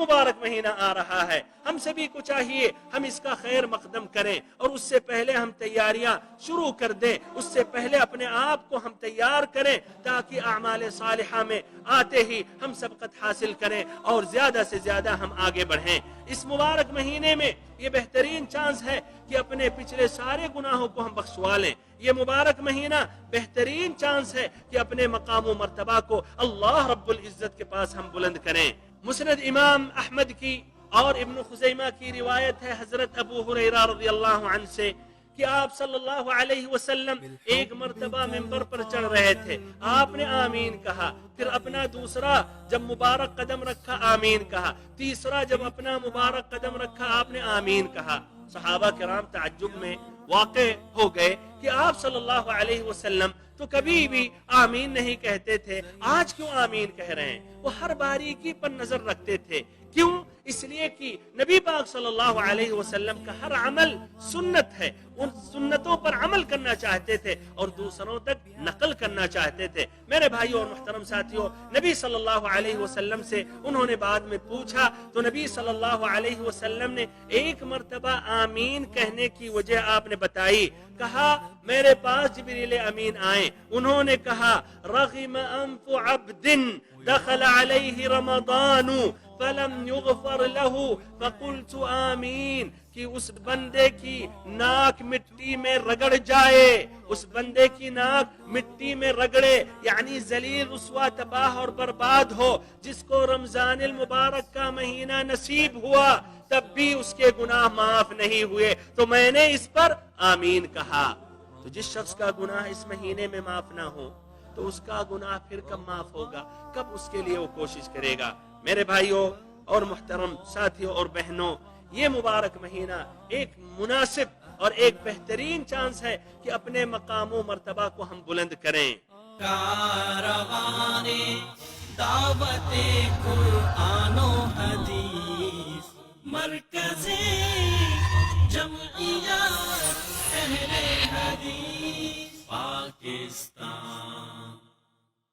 مبارک مہینہ آ رہا ہے، ہم سبھی کو چاہیے ہم اس کا خیر مقدم کریں اور اس سے پہلے ہم تیاریاں شروع کر دیں، اس سے پہلے اپنے آپ کو ہم تیار کریں تاکہ اعمال صالحہ میں آتے ہی ہم سبقت حاصل کریں اور زیادہ سے زیادہ ہم آگے بڑھیں۔ اس مبارک مہینے میں یہ بہترین چانس ہے کہ اپنے پچھلے سارے گناہوں کو ہم بخشوا لیں۔ یہ مبارک مہینہ بہترین چانس ہے کہ اپنے مقام و مرتبہ کو اللہ رب العزت کے پاس ہم بلند کریں۔ مسند امام احمد کی اور ابن خزیمہ کی روایت ہے حضرت ابو ہریرہ رضی اللہ عنہ سے کہ آپ صلی اللہ علیہ وسلم ایک مرتبہ منبر پر چڑھ رہے تھے، آپ نے آمین کہا، پھر اپنا دوسرا جب مبارک قدم رکھا آمین کہا، تیسرا جب اپنا مبارک قدم رکھا آپ نے آمین کہا۔ صحابہ کرام تعجب میں واقع ہو گئے کہ آپ صلی اللہ علیہ وسلم تو کبھی بھی آمین نہیں کہتے تھے، آج کیوں آمین کہہ رہے ہیں؟ وہ ہر باریکی پر نظر رکھتے تھے، کیوں؟ اس لیے کہ نبی پاک صلی اللہ علیہ وسلم کا ہر عمل سنت ہے، ان سنتوں پر عمل کرنا چاہتے تھے اور دوسروں تک نقل کرنا چاہتے تھے۔ میرے بھائیوں اور محترم ساتھیوں، نبی صلی اللہ علیہ وسلم سے انہوں نے بعد میں پوچھا تو نبی صلی اللہ علیہ وسلم نے ایک مرتبہ آمین کہنے کی وجہ آپ نے بتائی، کہا میرے پاس جبریل امین آئے، انہوں نے کہا رغم انف عبد دخل علیہ رمضان فلم یغفر له فقلت آمین، کہ اس بندے کی ناک مٹی میں رگڑ جائے، اس بندے کی ناک مٹی میں رگڑے، یعنی ذلیل رسوا تباہ اور برباد ہو، جس کو رمضان المبارک کا مہینہ نصیب ہوا تب بھی اس کے گناہ معاف نہیں ہوئے، تو میں نے اس پر آمین کہا۔ تو جس شخص کا گناہ اس مہینے میں معاف نہ ہو تو اس کا گناہ پھر کب معاف ہوگا؟ کب اس کے لیے وہ کوشش کرے گا؟ میرے بھائیوں اور محترم ساتھیوں اور بہنوں، یہ مبارک مہینہ ایک مناسب اور ایک بہترین چانس ہے کہ اپنے مقام و مرتبہ کو ہم بلند کریں۔ کاروان دعوت قرآن و حدیث، مرکز جمعیت اہل حدیث پاکستان۔